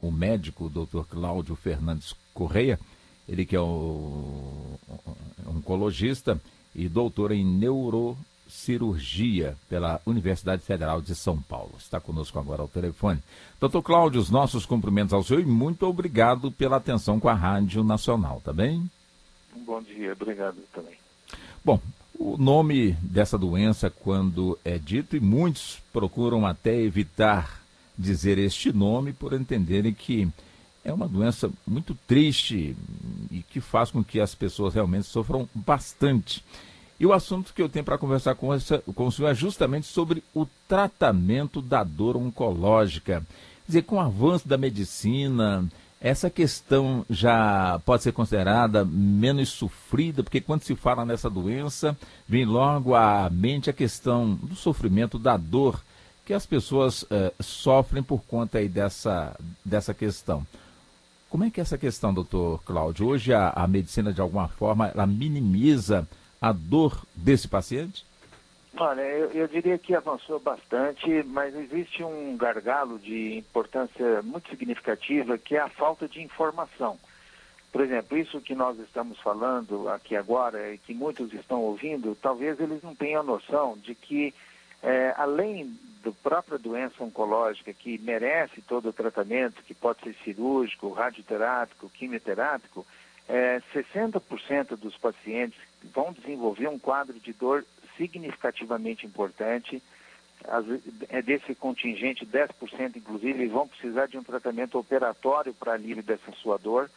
o médico, o Dr. Cláudio Fernandes Correia, ele que é o oncologista e doutor em neurocirurgia pela Universidade Federal de São Paulo. Está conosco agora ao telefone. Doutor Cláudio, os nossos cumprimentos ao senhor e muito obrigado pela atenção com a Rádio Nacional, tá bem? Um bom dia, obrigado também. Bom, o nome dessa doença, quando é dito, e muitos procuram até evitar dizer este nome por entenderem que é uma doença muito triste e que faz com que as pessoas realmente sofram bastante. E o assunto que eu tenho para conversar com o senhor é justamente sobre o tratamento da dor oncológica. Quer dizer, com o avanço da medicina, essa questão já pode ser considerada menos sofrida, porque quando se fala nessa doença, vem logo à mente a questão do sofrimento, da dor que as pessoas sofrem por conta aí dessa questão. Como é que é essa questão, doutor Cláudio? Hoje a medicina, de alguma forma, ela minimiza a dor desse paciente? Olha, eu diria que avançou bastante, mas existe um gargalo de importância muito significativa, que é a falta de informação. Por exemplo, isso que nós estamos falando aqui agora e que muitos estão ouvindo, talvez eles não tenham noção de que, além da própria doença oncológica, que merece todo o tratamento, que pode ser cirúrgico, radioterápico, quimioterápico, 60% dos pacientes vão desenvolver um quadro de dor significativamente importante. Desse contingente, 10% inclusive vão precisar de um tratamento operatório para alívio dessa sua dor.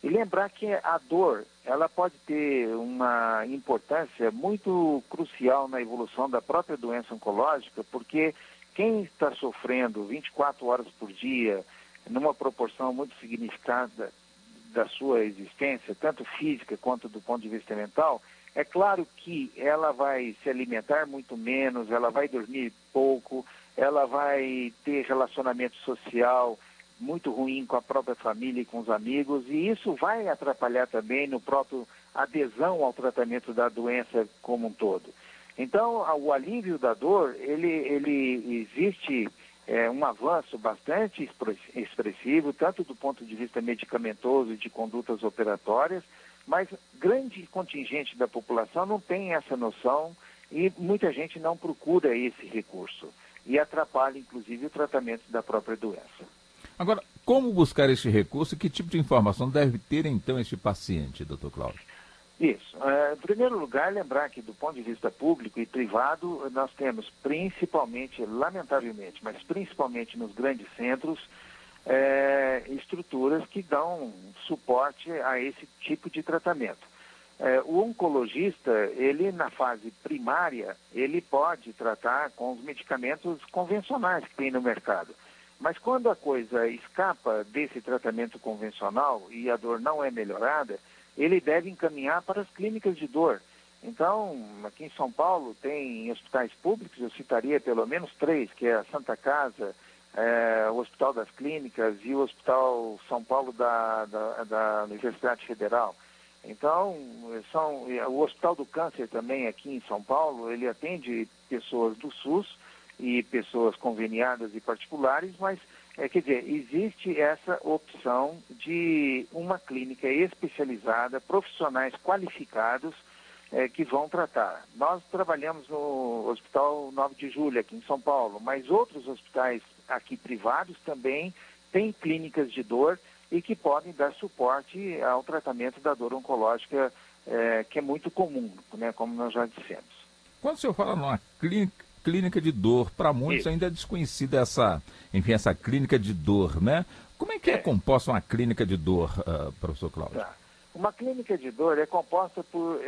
E lembrar que a dor, ela pode ter uma importância muito crucial na evolução da própria doença oncológica, porque quem está sofrendo 24 horas por dia, numa proporção muito significada da sua existência, tanto física quanto do ponto de vista mental, é claro que ela vai se alimentar muito menos, ela vai dormir pouco, ela vai ter relacionamento social muito ruim com a própria família e com os amigos, e isso vai atrapalhar também no próprio adesão ao tratamento da doença como um todo. Então, o alívio da dor, ele existe um avanço bastante expressivo, tanto do ponto de vista medicamentoso e de condutas operatórias, mas grande contingente da população não tem essa noção e muita gente não procura esse recurso e atrapalha, inclusive, o tratamento da própria doença. Agora, como buscar esse recurso e que tipo de informação deve ter, então, este paciente, doutor Cláudio? Isso. Em primeiro lugar, lembrar que do ponto de vista público e privado, nós temos principalmente, lamentavelmente, mas principalmente nos grandes centros, estruturas que dão suporte a esse tipo de tratamento. O oncologista, ele na fase primária, ele pode tratar com os medicamentos convencionais que tem no mercado. Mas quando a coisa escapa desse tratamento convencional e a dor não é melhorada, ele deve encaminhar para as clínicas de dor. Então, aqui em São Paulo, tem hospitais públicos, eu citaria pelo menos 3, que é a Santa Casa, o Hospital das Clínicas e o Hospital São Paulo da Universidade Federal. Então, o Hospital do Câncer também aqui em São Paulo, ele atende pessoas do SUS e pessoas conveniadas e particulares, mas, quer dizer, existe essa opção de uma clínica especializada, profissionais qualificados que vão tratar. Nós trabalhamos no Hospital 9 de Julho, aqui em São Paulo, mas outros hospitais aqui privados também têm clínicas de dor e que podem dar suporte ao tratamento da dor oncológica, que é muito comum, né, como nós já dissemos. Quando o senhor fala numa clínica de dor, para muitos ainda é desconhecida essa clínica de dor, né? Como é que é composta uma clínica de dor, professor Cláudio? Tá. Uma clínica de dor é composta por...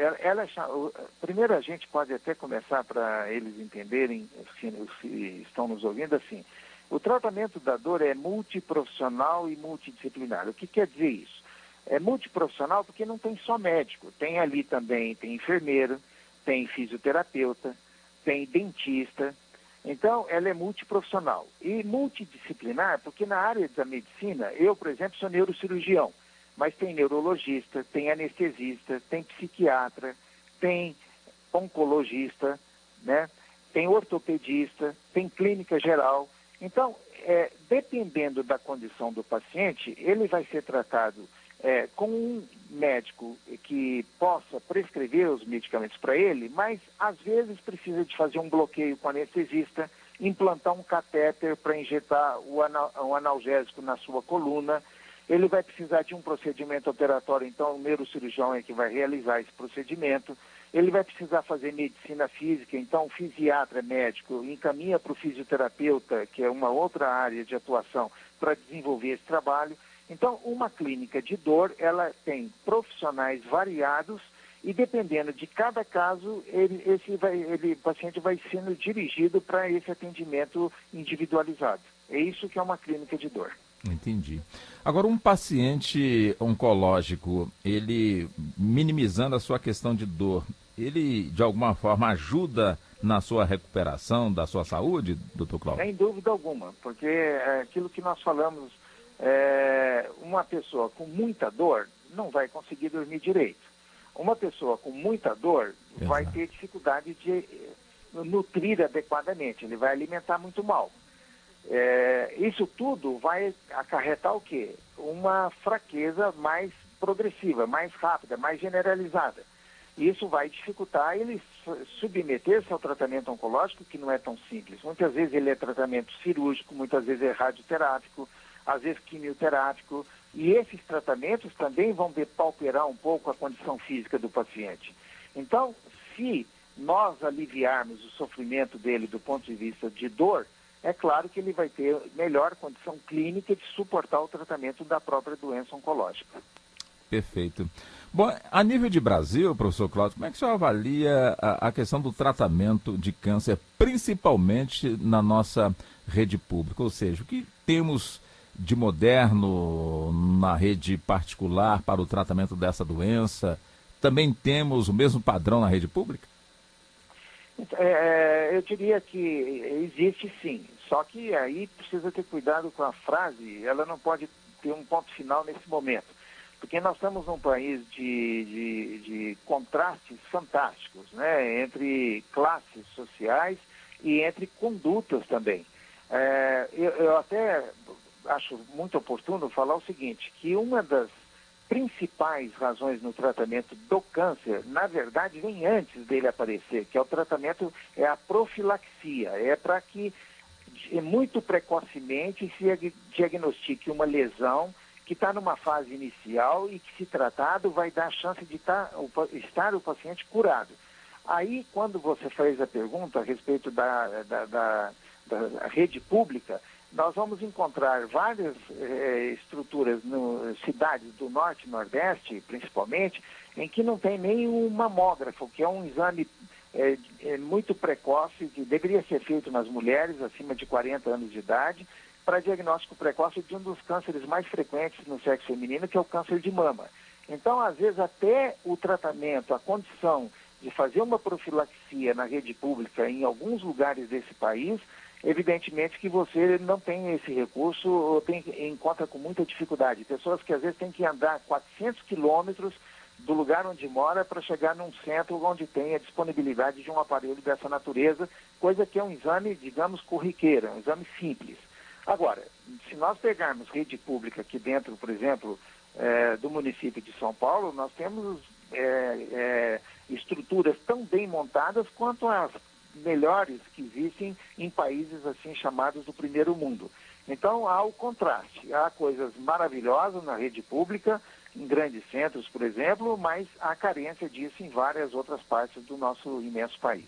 primeiro a gente pode até começar para eles entenderem, se estão nos ouvindo, assim. O tratamento da dor é multiprofissional e multidisciplinar. O que quer dizer isso? É multiprofissional porque não tem só médico. Tem ali também, tem enfermeiro, tem fisioterapeuta, tem dentista. Então, ela é multiprofissional. E multidisciplinar porque na área da medicina, eu, por exemplo, sou neurocirurgião, mas tem neurologista, tem anestesista, tem psiquiatra, tem oncologista, né? Tem ortopedista, tem clínica geral. Então, dependendo da condição do paciente, ele vai ser tratado com um médico que possa prescrever os medicamentos para ele, mas às vezes precisa de fazer um bloqueio com o anestesista, implantar um catéter para injetar o analgésico na sua coluna. Ele vai precisar de um procedimento operatório, então o neurocirurgião é que vai realizar esse procedimento. Ele vai precisar fazer medicina física, então o fisiatra médico encaminha para o fisioterapeuta, que é uma outra área de atuação, para desenvolver esse trabalho. Então, uma clínica de dor, ela tem profissionais variados e, dependendo de cada caso, o paciente vai sendo dirigido para esse atendimento individualizado. É isso que é uma clínica de dor. Entendi. Agora, um paciente oncológico, ele minimizando a sua questão de dor, ele de alguma forma ajuda na sua recuperação da sua saúde, doutor Cláudio? Sem dúvida alguma, porque aquilo que nós falamos, uma pessoa com muita dor não vai conseguir dormir direito. Uma pessoa com muita dor vai ter dificuldade de nutrir adequadamente, ele vai alimentar muito mal. Isso tudo vai acarretar o quê? Uma fraqueza mais progressiva, mais rápida, mais generalizada. Isso vai dificultar ele submeter-se ao tratamento oncológico, que não é tão simples. Muitas vezes ele é tratamento cirúrgico, muitas vezes é radioterápico, às vezes quimioterápico, e esses tratamentos também vão depauperar um pouco a condição física do paciente. Então, se nós aliviarmos o sofrimento dele do ponto de vista de dor, é claro que ele vai ter melhor condição clínica de suportar o tratamento da própria doença oncológica. Perfeito. Bom, a nível de Brasil, professor Cláudio, como é que o senhor avalia a questão do tratamento de câncer, principalmente na nossa rede pública? Ou seja, o que temos de moderno na rede particular para o tratamento dessa doença? Também temos o mesmo padrão na rede pública? Eu diria que existe sim, só que aí precisa ter cuidado com a frase, ela não pode ter um ponto final nesse momento, porque nós estamos num país de contrastes fantásticos, né, entre classes sociais e entre condutas também. Eu até acho muito oportuno falar o seguinte, que uma das principais razões no tratamento do câncer, na verdade, vem antes dele aparecer, que é o tratamento, é a profilaxia, é para que muito precocemente se diagnostique uma lesão que está numa fase inicial e que, se tratado, vai dar a chance de estar o paciente curado. Aí, quando você fez a pergunta a respeito da rede pública, nós vamos encontrar várias estruturas, cidades do Norte e Nordeste, principalmente, em que não tem nem um mamógrafo, que é um exame muito precoce, que deveria ser feito nas mulheres acima de 40 anos de idade, para diagnóstico precoce de um dos cânceres mais frequentes no sexo feminino, que é o câncer de mama. Então, às vezes, até o tratamento, a condição de fazer uma profilaxia na rede pública em alguns lugares desse país, evidentemente que você não tem esse recurso ou encontra com muita dificuldade. Pessoas que às vezes têm que andar 400 quilômetros do lugar onde mora para chegar num centro onde tem a disponibilidade de um aparelho dessa natureza, coisa que é um exame, digamos, corriqueiro, um exame simples. Agora, se nós pegarmos rede pública aqui dentro, por exemplo, do município de São Paulo, nós temos estruturas tão bem montadas quanto as melhores que existem em países assim chamados do primeiro mundo. Então há o contraste, há coisas maravilhosas na rede pública, em grandes centros, por exemplo, mas há carência disso em várias outras partes do nosso imenso país.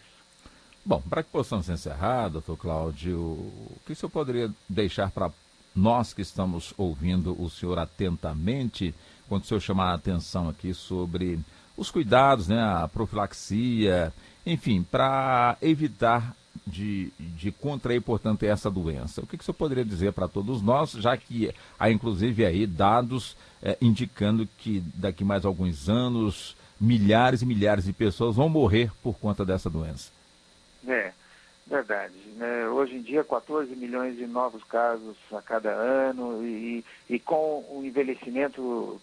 Bom, para que possamos encerrar, doutor Cláudio, o que o senhor poderia deixar para nós que estamos ouvindo o senhor atentamente, quando o senhor chamar a atenção aqui sobre os cuidados, né, a profilaxia, enfim, para evitar de contrair, portanto, essa doença? O que o senhor poderia dizer para todos nós, já que há, inclusive, aí dados indicando que daqui mais alguns anos, milhares e milhares de pessoas vão morrer por conta dessa doença? Verdade. Né? Hoje em dia, 14 milhões de novos casos a cada ano e com o envelhecimento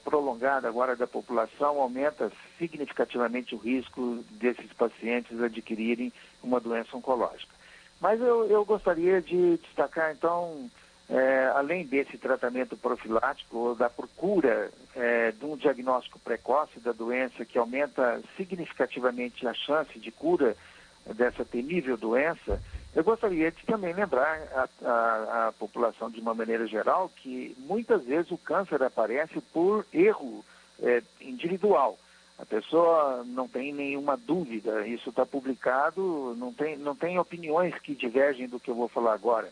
prolongado agora da população, aumenta significativamente o risco desses pacientes adquirirem uma doença oncológica. Mas eu gostaria de destacar, então, além desse tratamento profilático, ou da procura de um diagnóstico precoce da doença, que aumenta significativamente a chance de cura dessa temível doença, eu gostaria de também lembrar a população de uma maneira geral que muitas vezes o câncer aparece por erro individual. A pessoa não tem nenhuma dúvida, isso está publicado, não tem opiniões que divergem do que eu vou falar agora.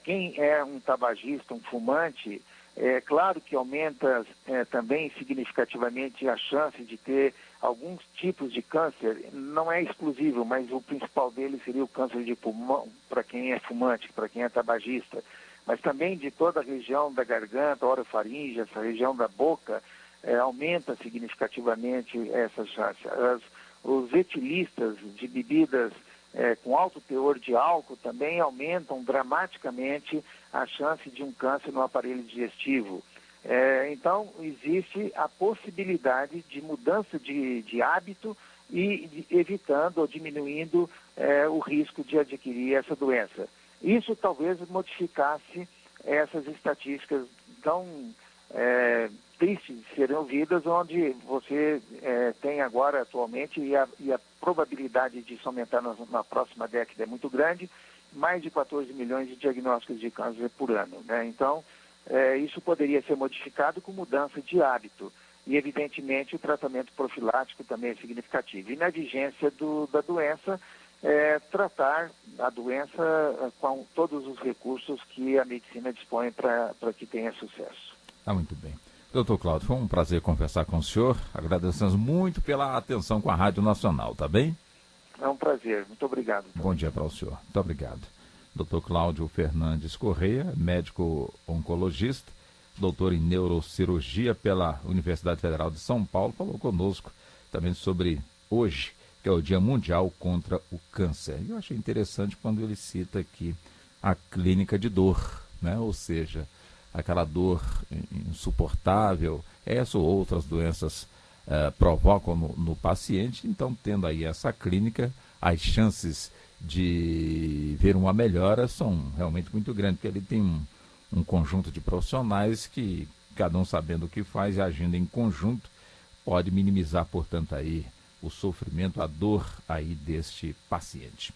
Quem é um tabagista, um fumante, é claro que aumenta também significativamente a chance de ter alguns tipos de câncer, não é exclusivo, mas o principal deles seria o câncer de pulmão, para quem é fumante, para quem é tabagista, mas também de toda a região da garganta, orofaringe, essa região da boca, aumenta significativamente essa chance. Os etilistas de bebidas com alto teor de álcool também aumentam dramaticamente a chance de um câncer no aparelho digestivo. Então, existe a possibilidade de mudança de hábito e evitando ou diminuindo o risco de adquirir essa doença. Isso talvez modificasse essas estatísticas tão tristes de serem ouvidas, onde você tem agora atualmente, e a probabilidade disso aumentar na próxima década é muito grande, mais de 14 milhões de diagnósticos de câncer por ano, né? Então, isso poderia ser modificado com mudança de hábito. E, evidentemente, o tratamento profilático também é significativo. E na vigência da doença, tratar a doença com todos os recursos que a medicina dispõe para que tenha sucesso. Muito bem. Doutor Cláudio, foi um prazer conversar com o senhor. Agradecemos muito pela atenção com a Rádio Nacional, tá bem? É um prazer. Muito obrigado. Bom dia para o senhor. Muito obrigado. Dr. Cláudio Fernandes Correia, médico oncologista, doutor em neurocirurgia pela Universidade Federal de São Paulo, falou conosco também sobre hoje, que é o Dia Mundial contra o Câncer. Eu achei interessante quando ele cita aqui a clínica de dor, né? Ou seja, aquela dor insuportável, essa ou outras doenças provocam no paciente. Então, tendo aí essa clínica, as chances de ver uma melhora são realmente muito grandes, porque ele tem um conjunto de profissionais que, cada um sabendo o que faz e agindo em conjunto, pode minimizar, portanto, aí o sofrimento, a dor aí deste paciente.